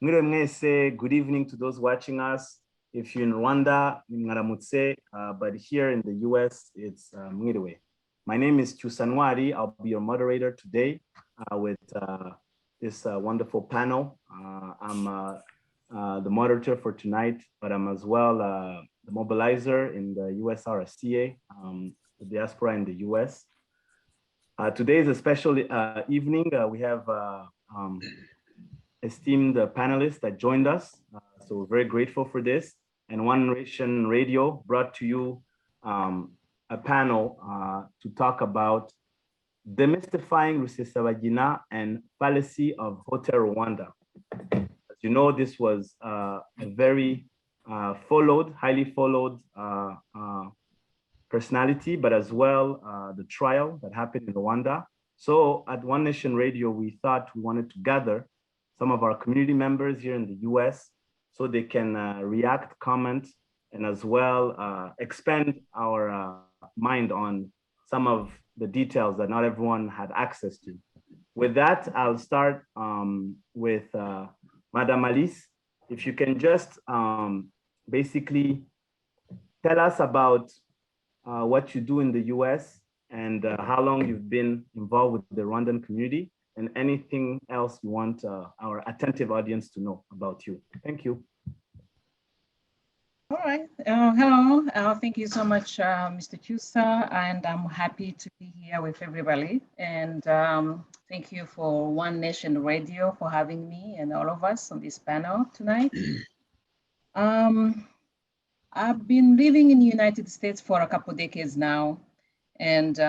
Mwiriwe mwese, good evening to those watching us. If you're in Rwanda, mwaramutse, but here in the US, it's mwiriwe. My name is Chusanwari. I'll be your moderator today with this wonderful panel. I'm the moderator for tonight, but I'm as well the mobilizer in the USRSCA, the diaspora in the US. Today is a special evening. We have esteemed panelists that joined us. So we're very grateful for this. And One Nation Radio brought to you a panel to talk about demystifying Rusesabagina and fallacy of Hotel Rwanda. As you know, this was a very highly followed personality, but as well the trial that happened in Rwanda. So at One Nation Radio, we thought we wanted to gather some of our community members here in the US so they can react, comment, and as well expand our mind on some of the details that not everyone had access to. With that, I'll start with Madame Alice. If you can just basically tell us about what you do in the US and how long you've been involved with the Rwandan community, and anything else you want our attentive audience to know about you. Thank you. All right. Hello. Thank you so much, Mr. Chusa, and I'm happy to be here with everybody. And thank you for One Nation Radio for having me and all of us on this panel tonight. I've been living in the United States for a couple of decades now, and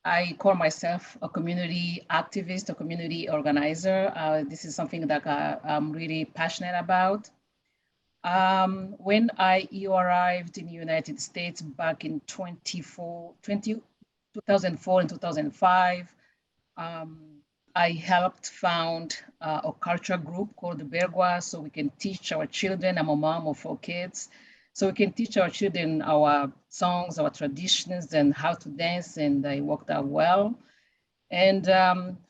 I call myself a community activist, a community organizer. This is something that I'm really passionate about. When I arrived in the United States back in 2004 and 2005, I helped found a culture group called the Bergwa, so we can teach our children. I'm a mom of 4 kids. So we can teach our children our songs, our traditions, and how to dance, and it worked out well. And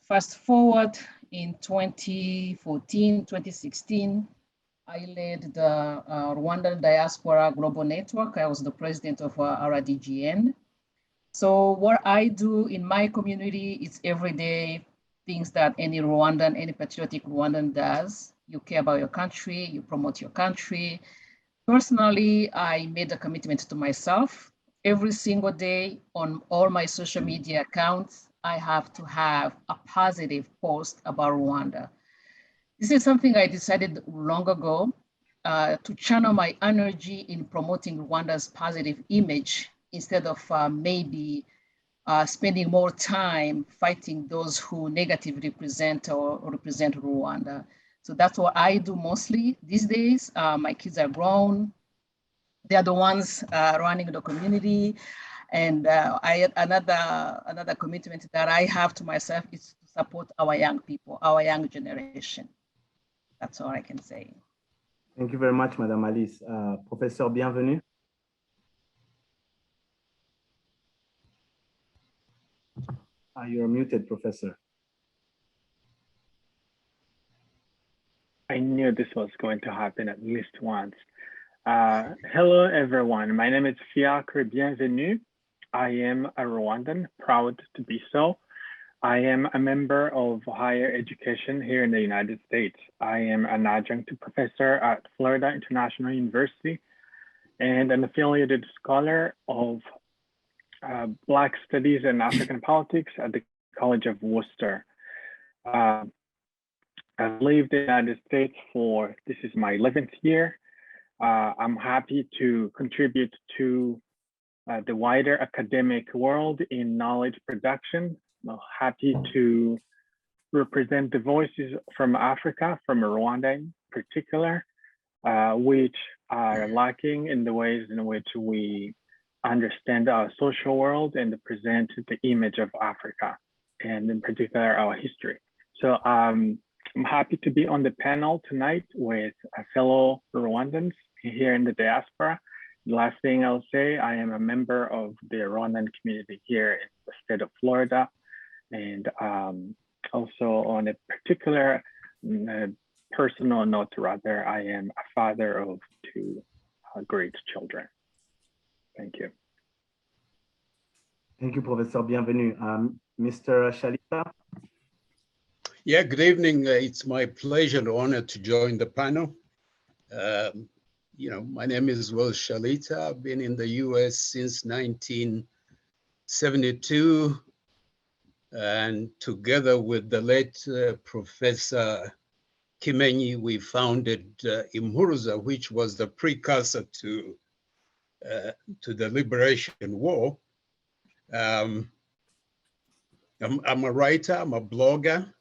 fast forward in 2014, 2016, I led the Rwandan Diaspora Global Network. I was the president of RDGN. So what I do in my community is everyday things that any Rwandan, any patriotic Rwandan does. You care about your country, you promote your country. Personally, I made a commitment to myself. Every single day on all my social media accounts, I have to have a positive post about Rwanda. This is something I decided long ago to channel my energy in promoting Rwanda's positive image instead of maybe spending more time fighting those who negatively represent or represent Rwanda. So that's what I do mostly these days. My kids are grown. They are the ones running the community. And another commitment that I have to myself is to support our young people, our young generation. That's all I can say. Thank you very much, Madame Alice. Professor, bienvenue. You're muted, Professor. I knew this was going to happen at least once. Hello, everyone. My name is Fiacre Bienvenue. I am a Rwandan, proud to be so. I am a member of higher education here in the United States. I am an adjunct professor at Florida International University and an affiliated scholar of Black Studies and African Politics at the College of Worcester. I've lived in the United States for, this is my 11th year. I'm happy to contribute to the wider academic world in knowledge production. I'm happy to represent the voices from Africa, from Rwanda in particular, which are lacking in the ways in which we understand our social world and present the image of Africa, and in particular our history. So I'm happy to be on the panel tonight with fellow Rwandans here in the diaspora. The last thing I'll say, I am a member of the Rwandan community here in the state of Florida, and also on a particular personal note, rather, I am a father of two great children. Thank you. Thank you, Professor. Bienvenue. Mr. Shalita? Yeah, good evening. It's my pleasure and honor to join the panel. My name is Will Shalita. I've been in the US since 1972. And together with the late Professor Kimenyi, we founded Imhuruza, which was the precursor to the Liberation War. I'm a writer, I'm a blogger,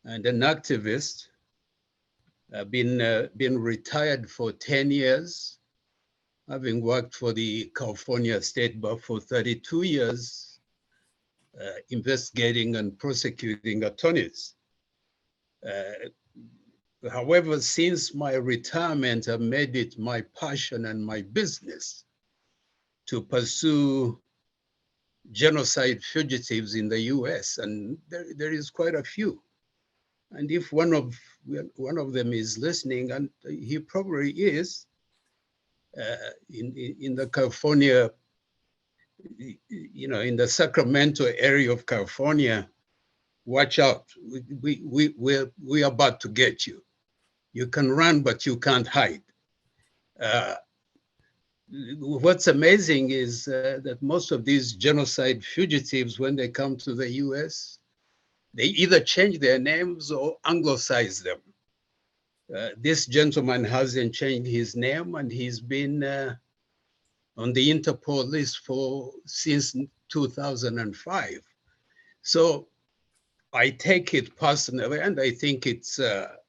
and an activist. I've been retired for 10 years, having worked for the California State Bar for 32 years, investigating and prosecuting attorneys. However, since my retirement, I've made it my passion and my business to pursue genocide fugitives in the US, and there is quite a few. And if one of them is listening, and he probably is, in the California, in the Sacramento area of California, watch out. We're about to get you. You can run, but you can't hide. What's amazing is that most of these genocide fugitives, when they come to the US, they either change their names or anglicize them. This gentleman hasn't changed his name, and he's been on the Interpol list since 2005. So I take it personally, and I think it's a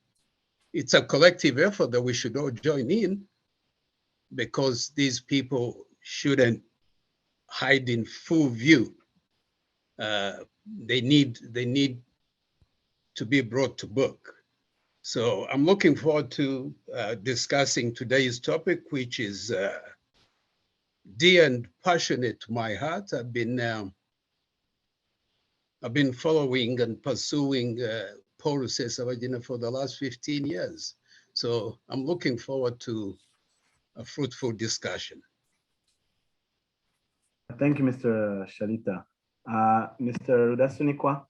collective effort that we should all join in, because these people shouldn't hide in full view. They need to be brought to book. So I'm looking forward to discussing today's topic, which is dear and passionate to my heart. I've been following and pursuing Paul Rusesabagina for the last 15 years. So I'm looking forward to a fruitful discussion. Thank you, Mr. Shalita. Mr. Rudasunikwa?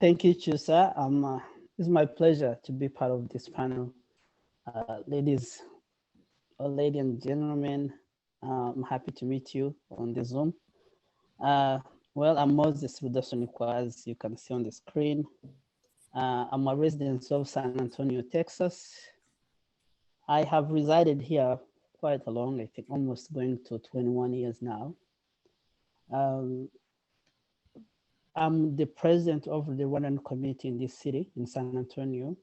Thank you, Chusa. It's my pleasure to be part of this panel. Ladies and gentlemen, I'm happy to meet you on the Zoom. Well, I'm Moses Rudasunikwa, as you can see on the screen. I'm a resident of San Antonio, Texas. I have resided here quite a long, I think almost going to 21 years now. I'm the president of the Rwandan community in this city, in San Antonio.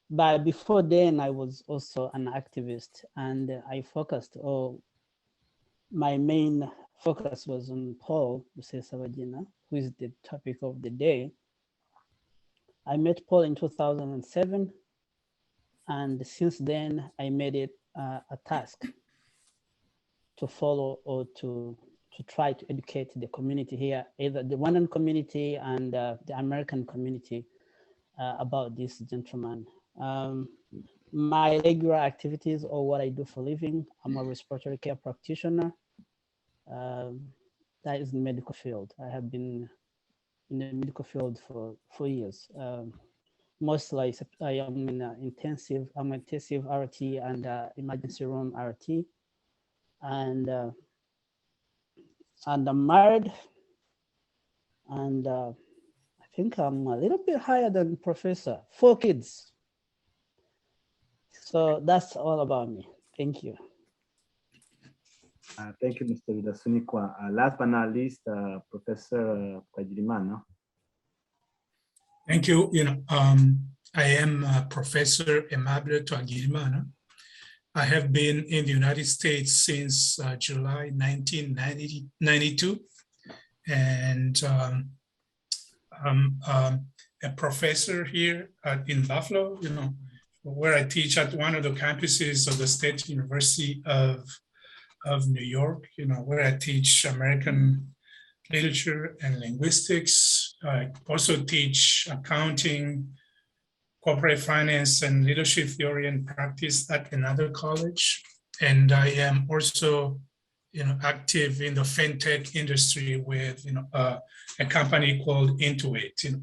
But before then, I was also an activist, and I focused, my main focus was on Paul Rusesabagina, who is the topic of the day. I met Paul in 2007, and since then, I made it a task to follow or to try to educate the community here, either the Rwandan community and the American community about this gentleman. My regular activities or what I do for a living, I'm a respiratory care practitioner. That is the medical field. I have been in the medical field for 4 years. Mostly I am in intensive RT and emergency room RT. And I'm married, and I think I'm a little bit higher than Professor. 4 kids. So that's all about me. Thank you. Thank you, Mr. Rudasunikwa. Last but not least, Professor Kajirimana. Thank you. I am Professor Aimable Twagirimana. I have been in the United States since July 1992, and I'm a professor here in Buffalo, where I teach at one of the campuses of the State University of New York, where I teach American literature and linguistics. I also teach accounting, corporate finance, and leadership theory and practice at another college. And I am also, active in the fintech industry with, a company called Intuit.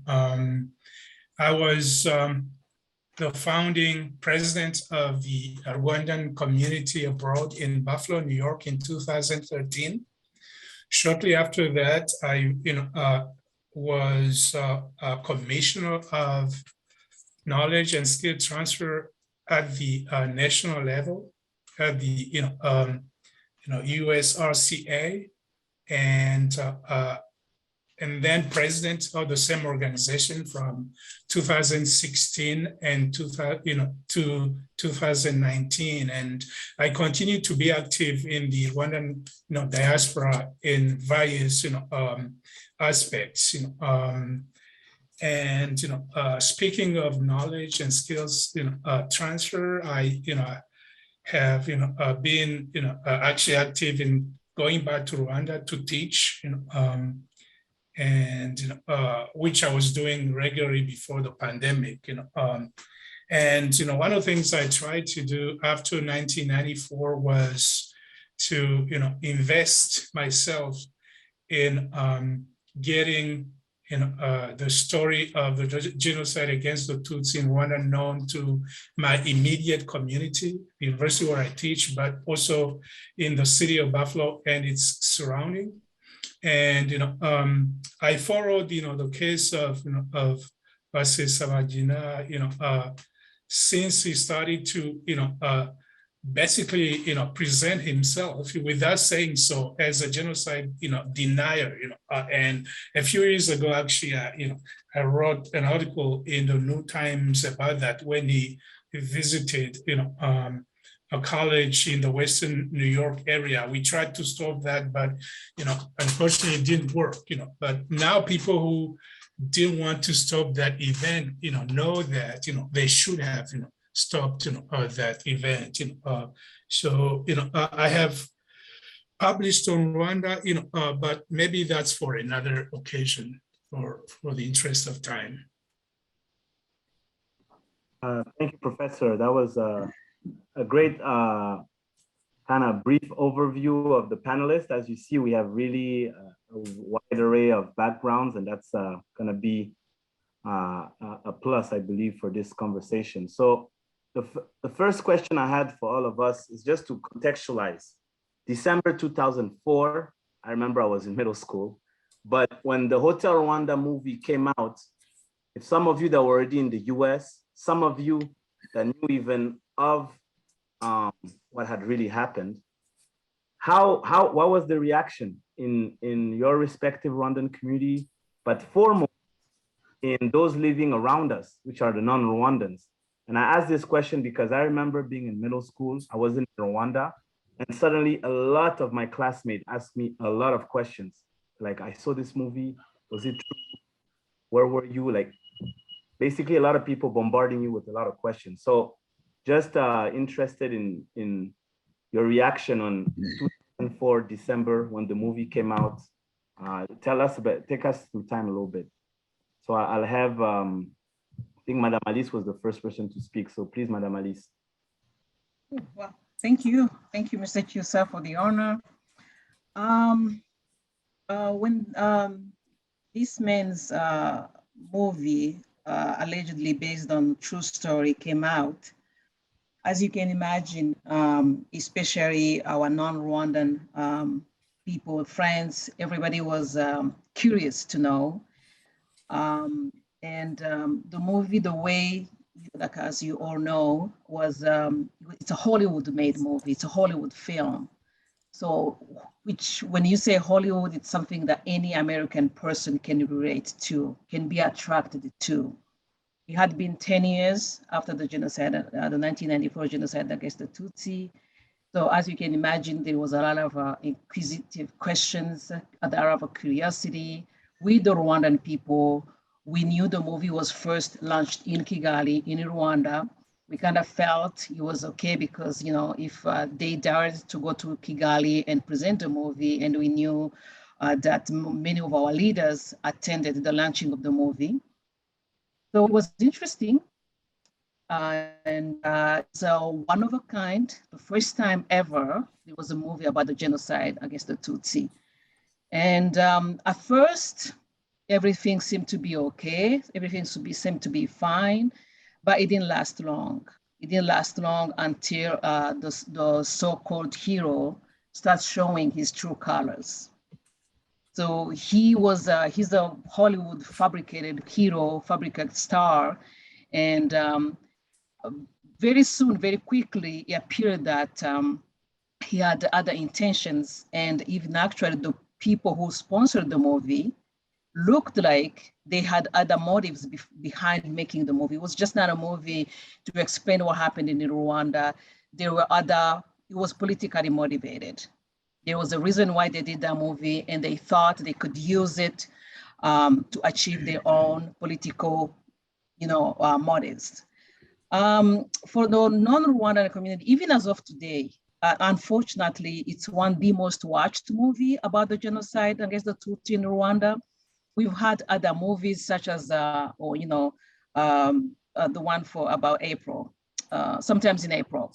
I was the founding president of the Rwandan community abroad in Buffalo, New York in 2013. Shortly after that, I was a commissioner of knowledge and skill transfer at the national level, at the USRCA, and then president of the same organization from 2016 and to 2019. And I continue to be active in the Rwandan diaspora in various aspects. Speaking of knowledge and skills transfer, I have been actually active in going back to Rwanda to teach, which I was doing regularly before the pandemic. One of the things I tried to do after 1994 was to invest myself in getting the story of the genocide against the Tutsi in Rwanda known to my immediate community, the university where I teach, but also in the city of Buffalo and its surrounding. And I followed the case of Rusesabagina since he started to basically present himself without saying so as a genocide denier. And a few years ago, actually, I wrote an article in the New Times about that when he visited a college in the Western New York area. We tried to stop that, but unfortunately it didn't work. But now people who didn't want to stop that event know that they should have stopped that event. I have published on Rwanda, but maybe that's for another occasion for the interest of time. Thank you, Professor. That was a great kind of brief overview of the panelists. As you see, we have really a wide array of backgrounds, and that's going to be a plus, I believe, for this conversation. So the first question I had for all of us is just to contextualize. December 2004, I remember I was in middle school, but when the Hotel Rwanda movie came out, if some of you that were already in the US, some of you that knew even of what had really happened, what was the reaction in your respective Rwandan community, but foremost in those living around us, which are the non-Rwandans? And I asked this question because I remember being in middle school, I was in Rwanda, and suddenly a lot of my classmates asked me a lot of questions. Like, I saw this movie, was it true? Where were you? Like, basically a lot of people bombarding you with a lot of questions. So just interested in your reaction on 2004 December when the movie came out. Take us through time a little bit. So I'll have, I think Madame Alice was the first person to speak. So please, Madame Alice. Well, thank you. Thank you, Mr. Chiusa, for the honor. When this man's movie, allegedly based on true story, came out, as you can imagine, especially our non-Rwandan people, friends, everybody was curious to know. The movie, the way, like as you all know, was it's a Hollywood-made movie. It's a Hollywood film. So, which when you say Hollywood, it's something that any American person can relate to, can be attracted to. It had been 10 years after the genocide, the 1994 genocide against the Tutsi. So as you can imagine, there was a lot of inquisitive questions, a lot of curiosity. With the Rwandan people, we knew the movie was first launched in Kigali, in Rwanda. We kind of felt it was okay because, if they dared to go to Kigali and present a movie, and we knew that many of our leaders attended the launching of the movie. So it was interesting. So one of a kind, the first time ever, there was a movie about the genocide against the Tutsi. And at first, everything seemed to be okay. Everything seemed to be fine, but it didn't last long. It didn't last long until the so-called hero starts showing his true colors. So he's a Hollywood fabricated hero, fabricated star. And very soon, very quickly, it appeared that he had other intentions. And even actually the people who sponsored the movie looked like they had other motives behind making the movie. It was just not a movie to explain what happened in Rwanda. There were it was politically motivated. There was a reason why they did that movie, and they thought they could use it to achieve their own political, motives. For the non-Rwandan community, even as of today, unfortunately, it's one of the most watched movie about the genocide against the Tutsi in Rwanda. We've had other movies such as, the one about April, sometimes in April.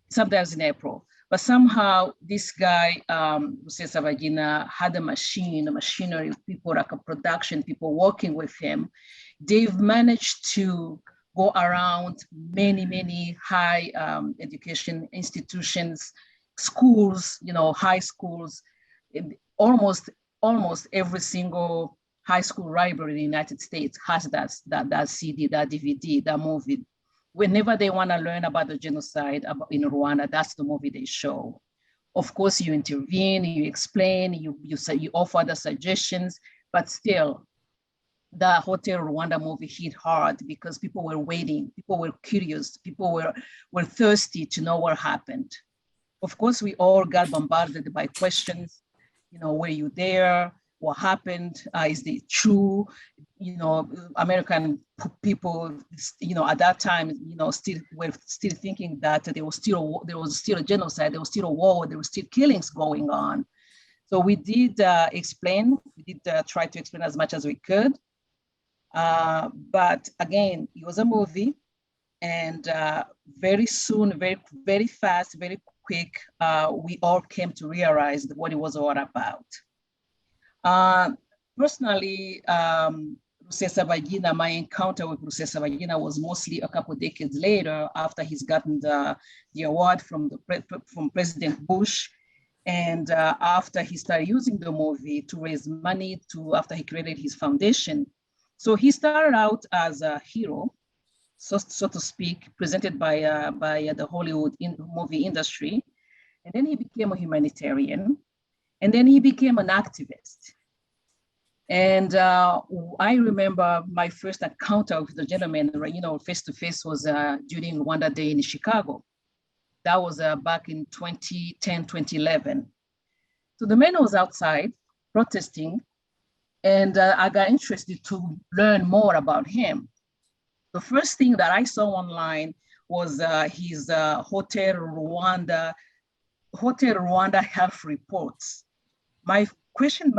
Sometimes in April. But somehow this guy, Rusesabagina, had a machinery, people like a production, people working with him. They've managed to go around many high education institutions, schools, high schools. Almost every single high school library in the United States has that CD, that DVD, that movie. Whenever they want to learn about the genocide in Rwanda, that's the movie they show. Of course, you intervene, you explain, you offer the suggestions, but still, the Hotel Rwanda movie hit hard because people were waiting, people were curious, people were thirsty to know what happened. Of course, we all got bombarded by questions. Were you there? What happened? Is it true? American people, at that time, were still thinking that there was still a genocide, there was still a war, there were still killings going on. So we did explain, we did try to explain as much as we could. But again, it was a movie, and very soon, very fast, very quick, we all came to realize what it was all about. Personally, Rusesabagina, my encounter with Rusesabagina was mostly a couple of decades later after he's gotten the award from President Bush, and after he started using the movie to raise money after he created his foundation. So he started out as a hero, so to speak, presented by the Hollywood movie industry. And then he became a humanitarian. And then he became an activist. And I remember my first encounter with the gentleman, face-to-face, was during Rwanda Day in Chicago. That was back in 2010, 2011. So the man was outside protesting, and I got interested to learn more about him. The first thing that I saw online was his Hotel Rwanda health reports. My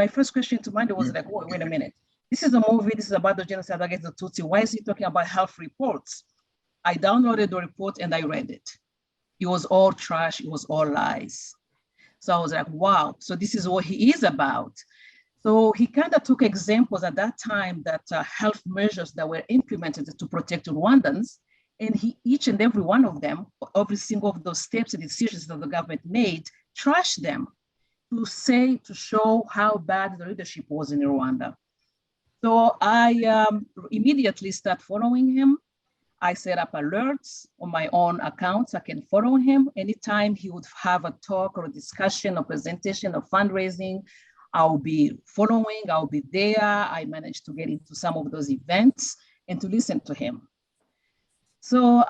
first question to mind was like, wait a minute. This is a movie, this is about the genocide against the Tutsi. Why is he talking about health reports? I downloaded the report and I read it. It was all trash, it was all lies. So I was like, wow, so this is what he is about. So he kind of took examples at that time that health measures that were implemented to protect Rwandans, and each and every one of them, every single of those steps and decisions that the government made, trashed them to show how bad the leadership was in Rwanda. So I immediately start following him. I set up alerts on my own accounts. I can follow him anytime he would have a talk or a discussion or presentation or fundraising. I'll be following, I'll be there. I managed to get into some of those events and to listen to him. So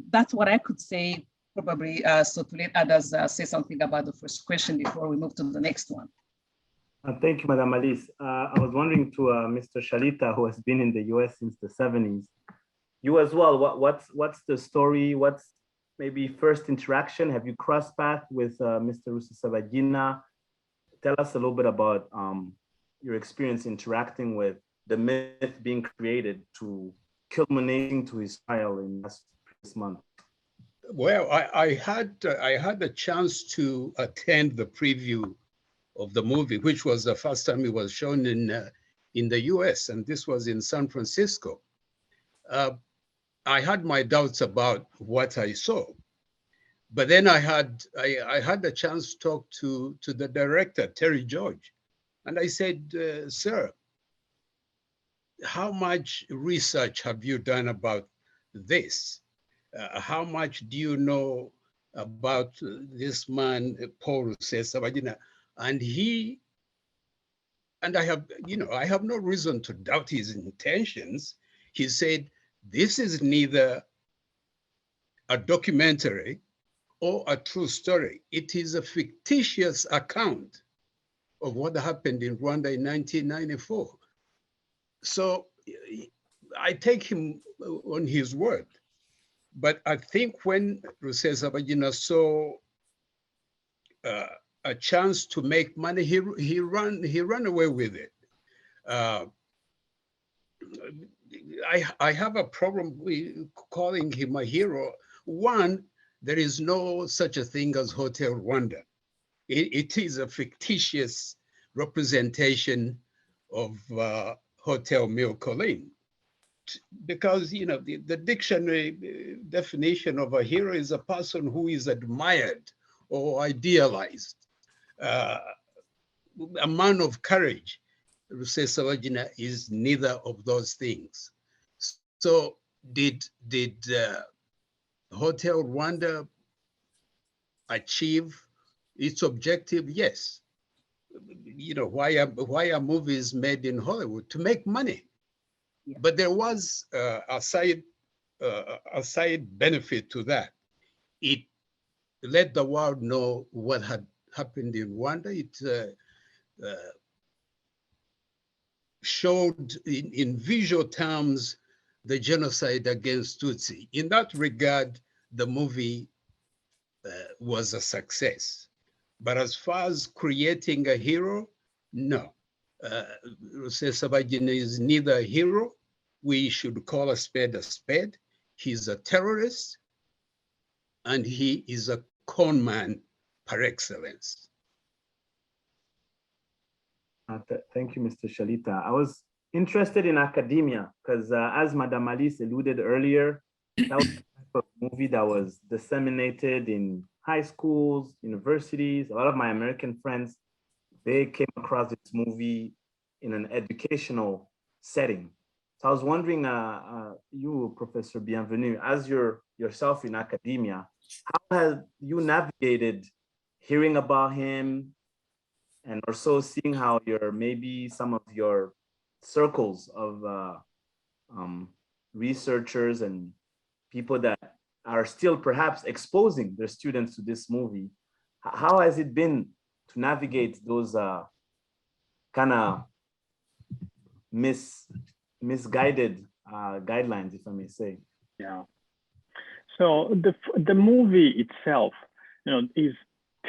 that's what I could say, probably, so to let others say something about the first question before we move to the next one. Thank you, Madam Alice. I was wondering to Mr. Shalita, who has been in the US since the 70s, you as well, what's the story? What's maybe first interaction? Have you crossed paths with Mr. Rusesabagina? tell us a little bit about your experience interacting with the myth being created to culminating to his trial in last month. Well, I had a chance to attend the preview of the movie, which was the first time it was shown in the U.S., and this was in San Francisco. I had my doubts about what I saw, but then I had a chance to talk to the director, Terry George, and I said, "Sir, how much research have you done about this? How much do you know about this man, Paul Rusesabagina?" And I have no reason to doubt his intentions. He said, "This is neither a documentary or a true story. It is a fictitious account of what happened in Rwanda in 1994. So I take him on his word. But I think when Rusesabagina saw a chance to make money, he ran away with it. I have a problem with calling him a hero. One, there is no such a thing as Hotel Rwanda. It is a fictitious representation of Hotel Mille Collines. Because the dictionary definition of a hero is a person who is admired or idealized, a man of courage. Rusesabagina is neither of those things. So did Hotel Rwanda achieve its objective? Yes. Why are movies made in Hollywood? To make money. Yeah. But there was a side benefit to that. It let the world know what had happened in Rwanda. It showed in visual terms the genocide against Tutsi. In that regard, the movie was a success. But as far as creating a hero, no. Rusesabagina is neither a hero. We should call a spade a spade. He's a terrorist, and he is a con man par excellence. Thank you, Mr. Shalita. I was interested in academia because as Madame Alice alluded earlier, that was a movie that was disseminated in high schools, universities. A lot of my American friends, they came across this movie in an educational setting. So I was wondering, you, Professor Bienvenue, as yourself in academia, how have you navigated hearing about him and also seeing how maybe some of your circles of researchers and people that are still perhaps exposing their students to this movie, how has it been to navigate those kind of misguided guidelines, if I may say? Yeah. So the movie itself,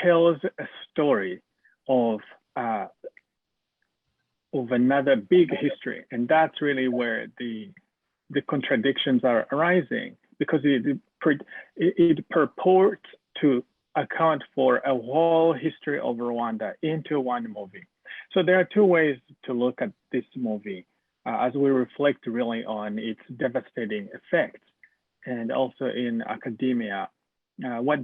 tells a story of another big history, and that's really where the contradictions are arising, because it purports to account for a whole history of Rwanda into one movie. So there are two ways to look at this movie as we reflect really on its devastating effects, and also in academia. What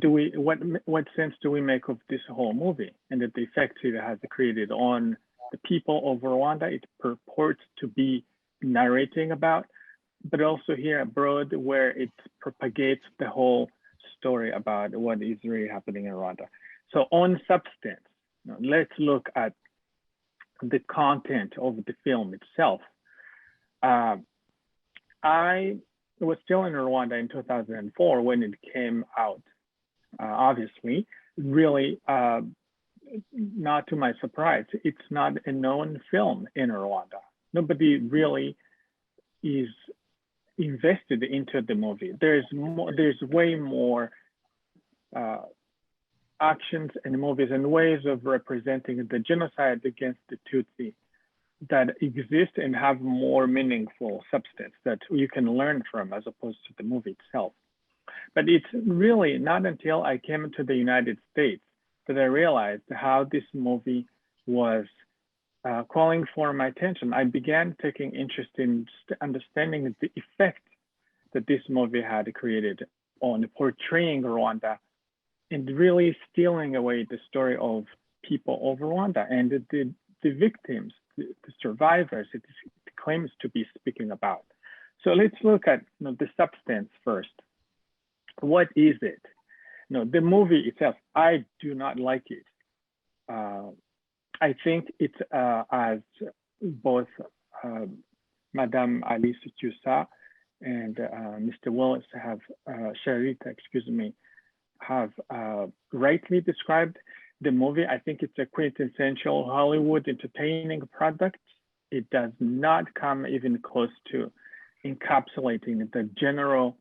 sense do we make of this whole movie and the effects it has created on the people of Rwanda? It purports to be narrating about, but also here abroad, where it propagates the whole story about what is really happening in Rwanda. So on substance, let's look at the content of the film itself. I was still in Rwanda in 2004 when it came out. Obviously, really, not to my surprise, it's not a known film in Rwanda. Nobody really is invested into the movie. There's way more actions and movies and ways of representing the genocide against the Tutsi that exist and have more meaningful substance that you can learn from as opposed to the movie itself. But it's really not until I came to the United States that I realized how this movie was calling for my attention. I began taking interest in understanding the effect that this movie had created on portraying Rwanda and really stealing away the story of people of Rwanda and the victims, the survivors it claims to be speaking about. So let's look at the substance first. What is it? The movie itself, I do not like it. I think it's as both Madame Alice Tusa and Mr. Willis have, Sharita, excuse me, have rightly described the movie. I think it's a quintessential Hollywood entertaining product. It does not come even close to encapsulating the general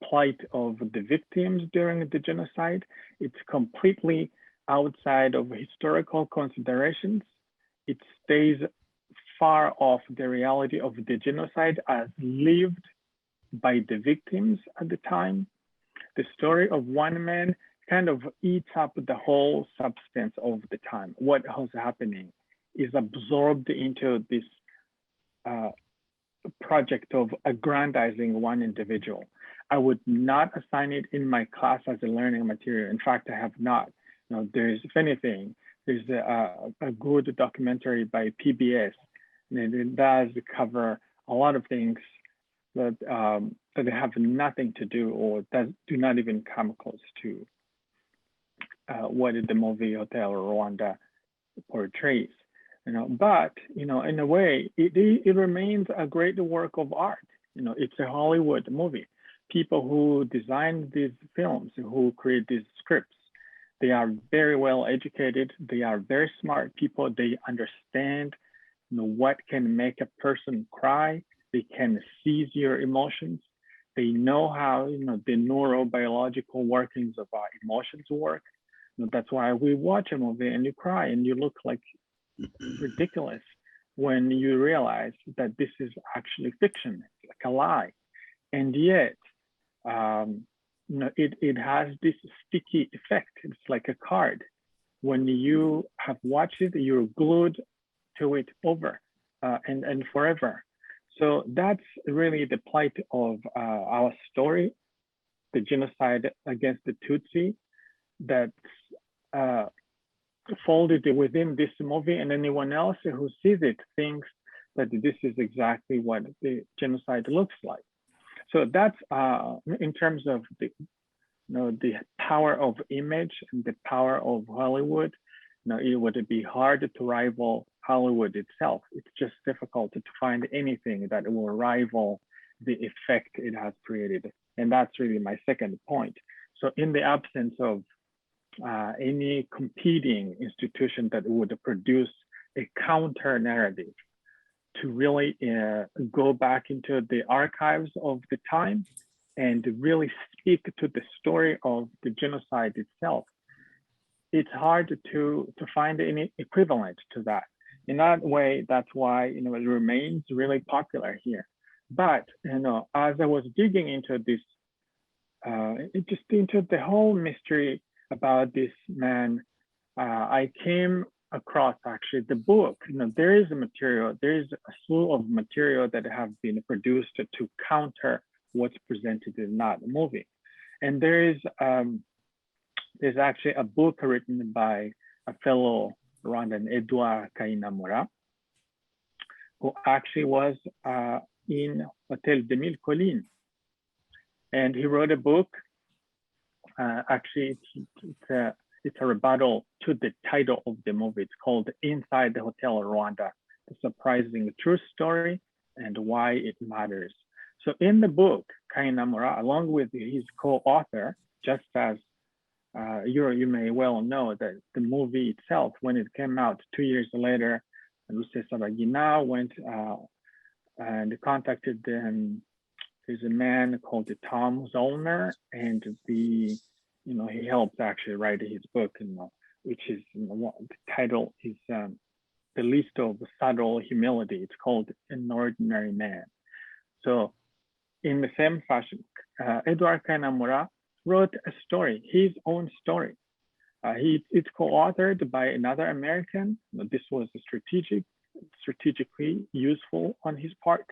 plight of the victims during the genocide. It's completely outside of historical considerations. It stays far off the reality of the genocide as lived by the victims at the time. The story of one man kind of eats up the whole substance of the time. What was happening is absorbed into this project of aggrandizing one individual. I would not assign it in my class as a learning material. In fact, I have not. There's, if anything, there's a good documentary by PBS, and it does cover a lot of things that have nothing to do or that do not even come close to what the movie Hotel Rwanda portrays. But in a way, it remains a great work of art. It's a Hollywood movie. People who design these films, who create these scripts, they are very well educated. They are very smart people. They understand what can make a person cry. They can seize your emotions. They know how the neurobiological workings of our emotions work. That's why we watch a movie and you cry and you look like ridiculous when you realize that this is actually fiction, it's like a lie. And yet, it has this sticky effect. It's like a card. When you have watched it, you're glued to it over and forever. So that's really the plight of our story, the genocide against the Tutsi, that's folded within this movie, and anyone else who sees it thinks that this is exactly what the genocide looks like. So that's in terms of the power of image and the power of Hollywood. It would be hard to rival Hollywood itself. It's just difficult to find anything that will rival the effect it has created. And that's really my second point. So in the absence of any competing institution that would produce a counter narrative to really go back into the archives of the time and really speak to the story of the genocide itself, it's hard to find any equivalent to that. In that way, that's why it remains really popular here. But as I was digging into this, just into the whole mystery about this man, I came across actually the book. There is a slew of material that have been produced to counter what's presented in that movie. And there's actually a book written by a fellow Rwandan, Edouard Kayinamura, who actually was in Hotel des Mille Collines. And he wrote a book. Actually, it's a rebuttal to the title of the movie. It's called Inside the Hotel Rwanda, The Surprising True Story and Why It Matters. So in the book, Kayinamura, along with his co-author, just as you may well know that the movie itself, when it came out 2 years later, Rusesabagina went and contacted them. There's a man called Tom Zollner, and the he helped actually write his book, which is, the title is The List of Subtle Humility. It's called An Ordinary Man. So in the same fashion, Edward Kanamura wrote a story, his own story. It's co-authored by another American. This was strategically useful on his part,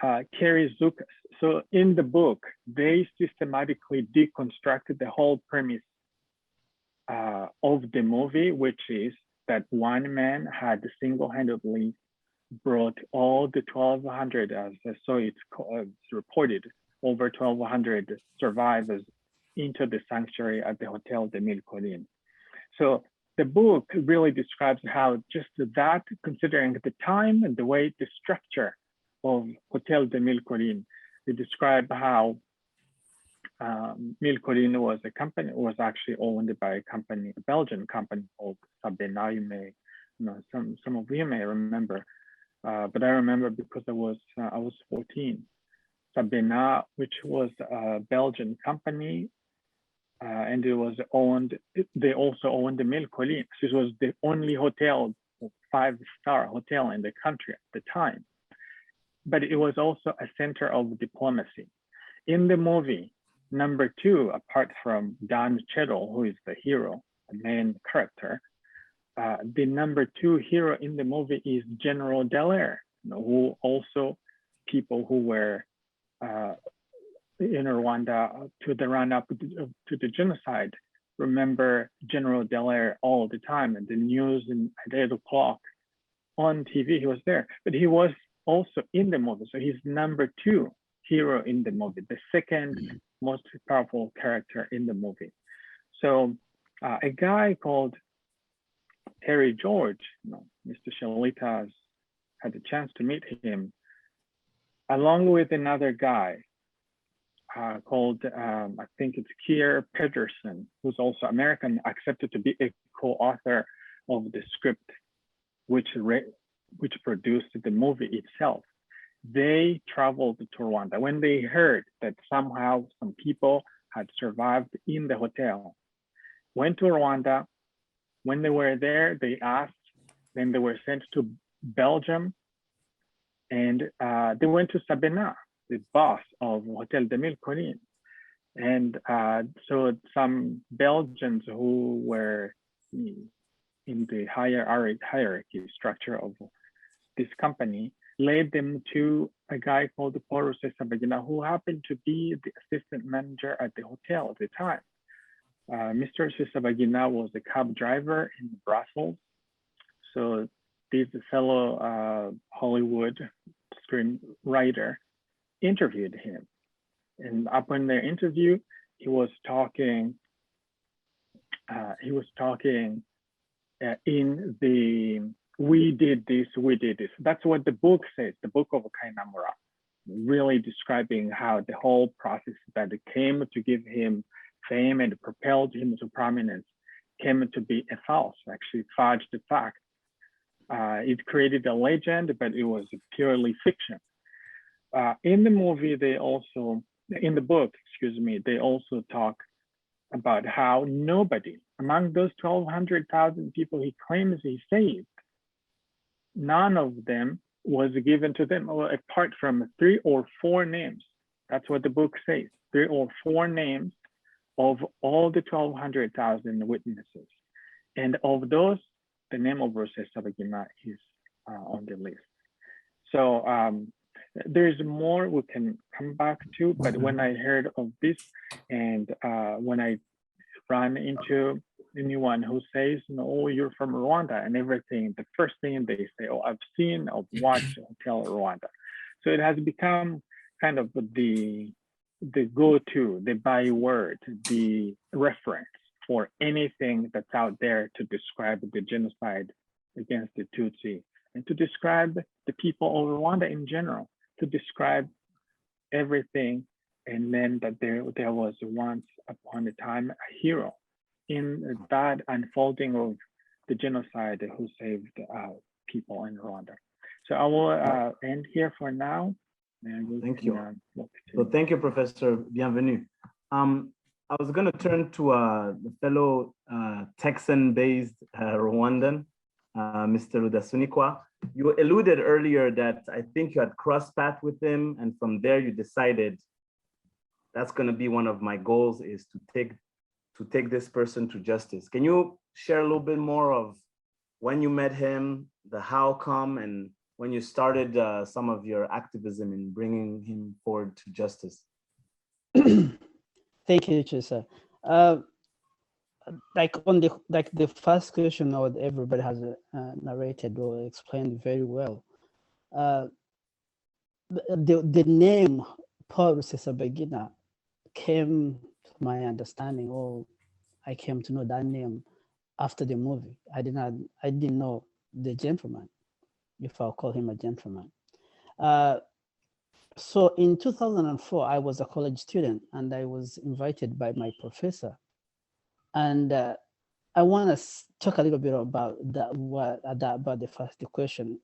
Kerry Zukas. So in the book, they systematically deconstructed the whole premise of the movie, which is that one man had single-handedly brought all the 1,200, as so it's reported, over 1,200 survivors into the sanctuary at the Hotel de Mille Collines. So the book really describes how just that, considering the time and the way, the structure of Hotel de Mille Collines, they describe how Mille Collines was actually owned by a company, a Belgian company called Sabena. Some of you may remember, but I remember because I was 14. Sabena, which was a Belgian company, and it was owned. They also owned the Mille Collines. This was the only hotel, 5-star hotel in the country at the time. But it was also a center of diplomacy. In the movie, number 2, apart from Don Cheadle, who is the hero, the main character, the number 2 hero in the movie is General Dallaire, who also people who were in Rwanda to the run-up to the genocide remember General Dallaire all the time, and the news at 8 o'clock on TV, he was there. But he was also in the movie, so he's number 2 hero in the movie, the second most powerful character in the movie. So a guy called Terry George, Mr. Shalita has had the chance to meet him, along with another guy called, I think it's Kier Pedersen, who's also American, accepted to be a co-author of the script, which produced the movie itself. They traveled to Rwanda when they heard that somehow some people had survived in the hotel, went to Rwanda. When they were there, they asked, then they were sent to Belgium, and they went to Sabena, the boss of Hotel de Mille Collines. And so some Belgians who were in the hierarchy structure of this company led them to a guy called Paul Rusesabagina, who happened to be the assistant manager at the hotel at the time. Mr. Rusesabagina was a cab driver in Brussels. So this fellow Hollywood screenwriter interviewed him. And upon their interview, he was talking in the we did this. That's what the book says, the book of Kainamura, really describing how the whole process that came to give him fame and propelled him to prominence came to be a false, actually fudged the fact. It created a legend, but it was purely fiction. In the movie, in the book, they also talk about how nobody among those 1,200,000 people he claims he saved, none of them was given to them, apart from 3 or 4 names. That's what the book says, 3 or 4 names of all the 1,200,000 witnesses. And of those, the name of Rusesabagina is on the list. So there's more we can come back to, but when I heard of this and when I run into anyone who says, oh, you're from Rwanda and everything, the first thing they say, oh, I've watched Hotel Rwanda. So it has become kind of the go-to, the byword, the reference for anything that's out there to describe the genocide against the Tutsi and to describe the people of Rwanda in general, to describe everything. And then that there was once upon a time a hero in that unfolding of the genocide who saved people in Rwanda. So I will end here for now. And thank you. So thank you, Professor. Bienvenue. I was going to turn to the fellow Texan-based Rwandan, Mr. Rudasunikwa. You alluded earlier that I think you had crossed paths with him, and from there you decided that's going to be one of my goals, is to take this person to justice. Can you share a little bit more of when you met him, the how come, and when you started some of your activism in bringing him forward to justice? Thank you, Chisa. Like the first question, or everybody has narrated or explained very well. The name Paul Rusesabagina came to my understanding, or I came to know that name after the movie. I didn't know the gentleman, if I'll call him a gentleman. So in 2004, I was a college student, and I was invited by my professor. And I want to talk a little bit about about the question.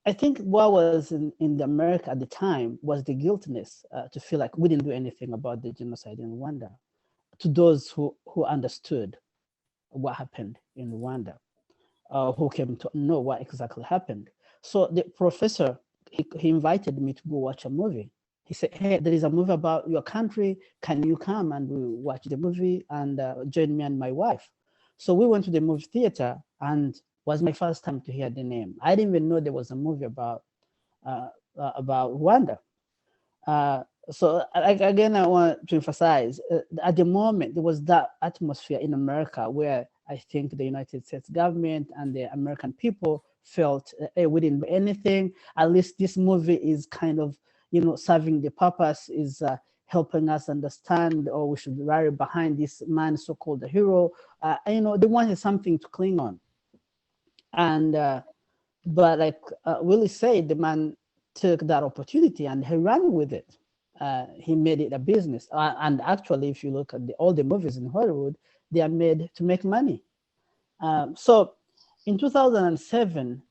I think what was in America at the time was the guiltiness to feel like we didn't do anything about the genocide in Rwanda, to those who understood what happened in Rwanda, who came to know what exactly happened. So the professor, he invited me to go watch a movie. He said, hey, there is a movie about your country. Can you come and we watch the movie and join me and my wife? So we went to the movie theater, and was my first time to hear the name. I didn't even know there was a movie about Rwanda. So again, I want to emphasize, at the moment, there was that atmosphere in America where I think the United States government and the American people felt, hey, we didn't do anything. At least this movie is kind of, serving the purpose, is helping us understand, or we should rally behind this man, so-called the hero. They wanted something to cling on. And, but like Willie said, the man took that opportunity and he ran with it. He made it a business. And actually, if you look at all the movies in Hollywood, they are made to make money. So in 2007,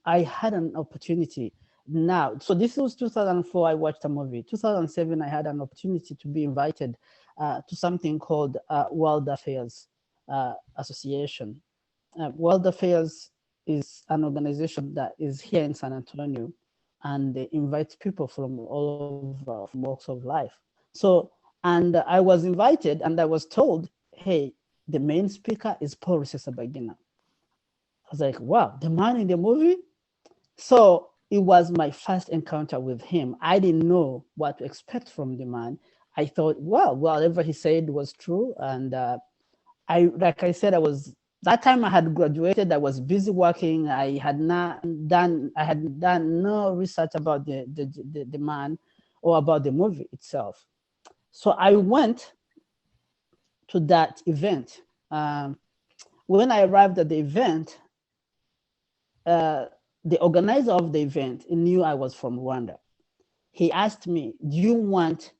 I had an opportunity now. So this was 2004, I watched a movie. 2007, I had an opportunity to be invited to something called World Affairs Association. World Affairs is an organization that is here in San Antonio, and they invite people from all over, from walks of life. So, and I was invited, and I was told, hey, the main speaker is Paul Rusesabagina. I was like, wow, the man in the movie? So it was my first encounter with him. I didn't know what to expect from the man. I thought, well, whatever he said was true. And like I said, that time I had graduated, I was busy working. I had done no research about the man or about the movie itself. So I went to that event. When I arrived at the event, the organizer of the event knew I was from Rwanda. He asked me, do you want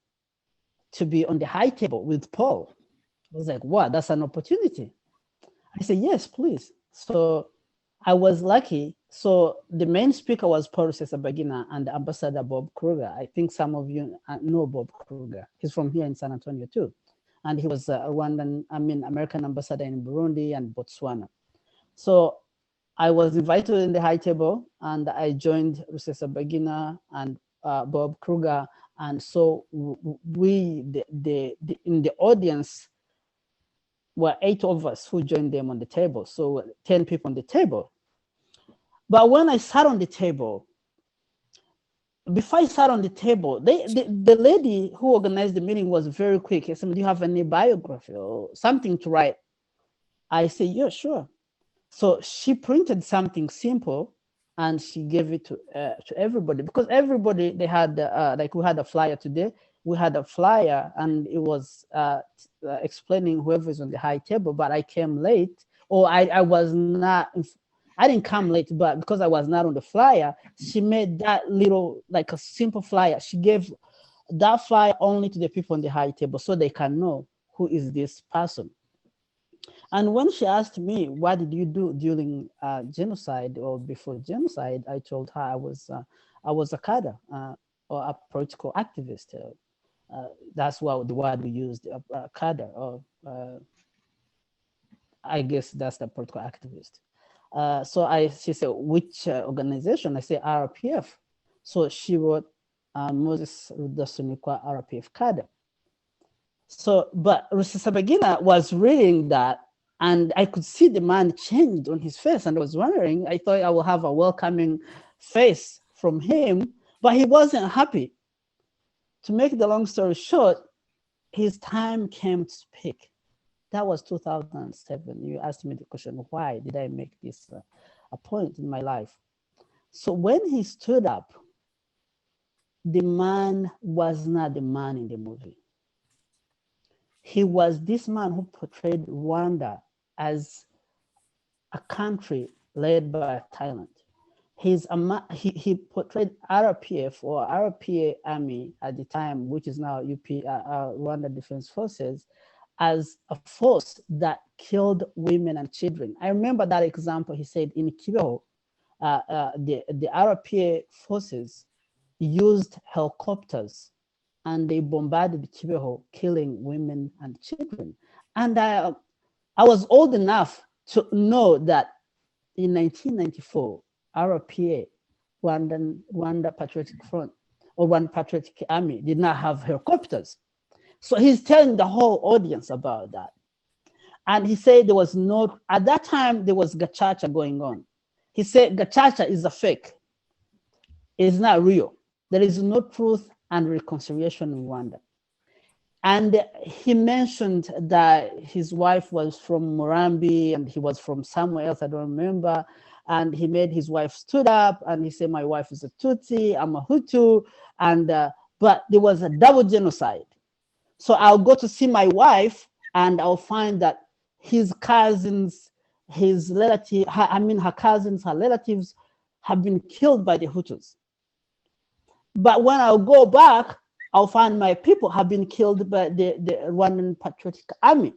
to be on the high table with Paul? I was like, wow, that's an opportunity. I said, yes, please. So I was lucky. So the main speaker was Paul Rusesabagina and Ambassador Bob Kruger. I think some of you know Bob Kruger. He's from here in San Antonio too. And he was a American ambassador in Burundi and Botswana. So I was invited in the high table, and I joined Rusesabagina and Bob Kruger. And so we, in the audience, were 8 of us who joined them on the table. So 10 people on the table. But when I sat on the table, before I sat on the table, the lady who organized the meeting was very quick. She said, do you have any biography or something to write? I said, yeah, sure. So she printed something simple and she gave it to everybody, because everybody, they had, like we had a flyer today. We had a flyer and it was explaining whoever is on the high table, but I came late, or I was not, I didn't come late, but because I was not on the flyer, she made that little, like a simple flyer. She gave that flyer only to the people on the high table so they can know who is this person. And when she asked me, what did you do during genocide or before genocide, I told her I was a cadre or a political activist. That's what the word we used, cadre, or I guess that's the political activist. So she said, which organization? I said, RPF. So she wrote Moses Rudasunikwa RPF cadre. So, but Rusesabagina was reading that, and I could see the man changed on his face, and I was wondering, I thought I would have a welcoming face from him, but he wasn't happy. To make the long story short, his time came to speak. That was 2007. You asked me the question, why did I make this a point in my life? So when he stood up, the man was not the man in the movie. He was this man who portrayed Rwanda as a country led by a tyrant. He portrayed RPF or RPA army at the time, which is now Rwanda Defense Forces, as a force that killed women and children. I remember that example. He said in Kibeho, the RPA forces used helicopters and they bombarded Kibeho, killing women and children. And I was old enough to know that in 1994, RPA, Rwanda Patriotic Front, or Rwanda Patriotic Army, did not have helicopters. So he's telling the whole audience about that. And he said there was no, at that time, there was gachacha going on. He said gachacha is a fake. It is not real. There is no truth and reconciliation in Rwanda. And he mentioned that his wife was from Murambi and he was from somewhere else, I don't remember. And he made his wife stood up and he said, my wife is a Tutsi, I'm a Hutu. And, but there was a double genocide. So I'll go to see my wife and I'll find that his cousins, his relative, her cousins, her relatives have been killed by the Hutus. But when I'll go back, I'll find my people have been killed by the Rwandan Patriotic Army.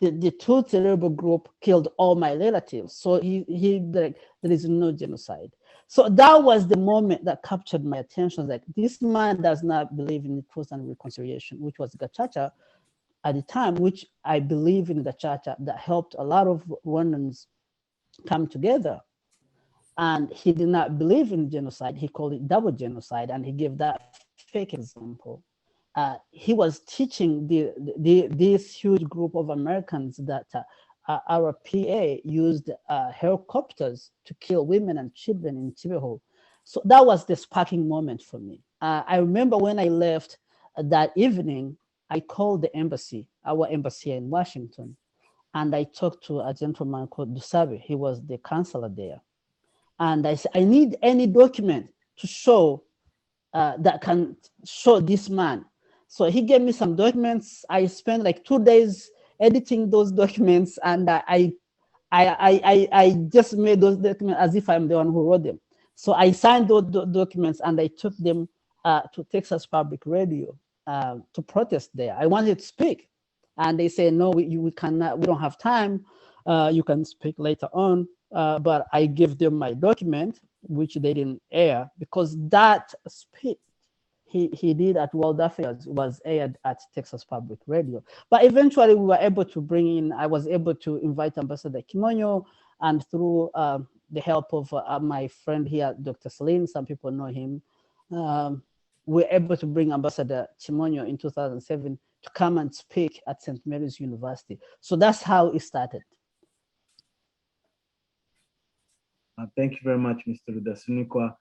The Tutsi rebel group killed all my relatives. So there is no genocide. So that was the moment that captured my attention. Like, this man does not believe in truth and reconciliation, which was gachacha at the time, which I believe in gachacha that helped a lot of Rwandans come together. And he did not believe in genocide. He called it double genocide, and he gave that fake example. He was teaching this huge group of Americans that our PA used helicopters to kill women and children in Kibeho. So that was the sparking moment for me. I remember when I left that evening, I called the embassy, our embassy in Washington, and I talked to a gentleman called Dusabe. He was the counselor there. And I said, I need any document to show that can show this man. So he gave me some documents. I spent like 2 days editing those documents, and I just made those documents as if I'm the one who wrote them. So I signed those documents and I took them to Texas Public Radio to protest there. I wanted to speak, and they said, no, we cannot, we don't have time. You can speak later on. But I gave them my document, which they didn't air, because that speech he did at World Affairs was aired at Texas Public Radio. But eventually we were able to bring in, I was able to invite Ambassador Kimonyo, and through the help of my friend here, Dr. Celine, some people know him, we were able to bring Ambassador Kimonyo in 2007 to come and speak at St. Mary's University. So that's how it started. Thank you very much, Mr. Rudasunikwa.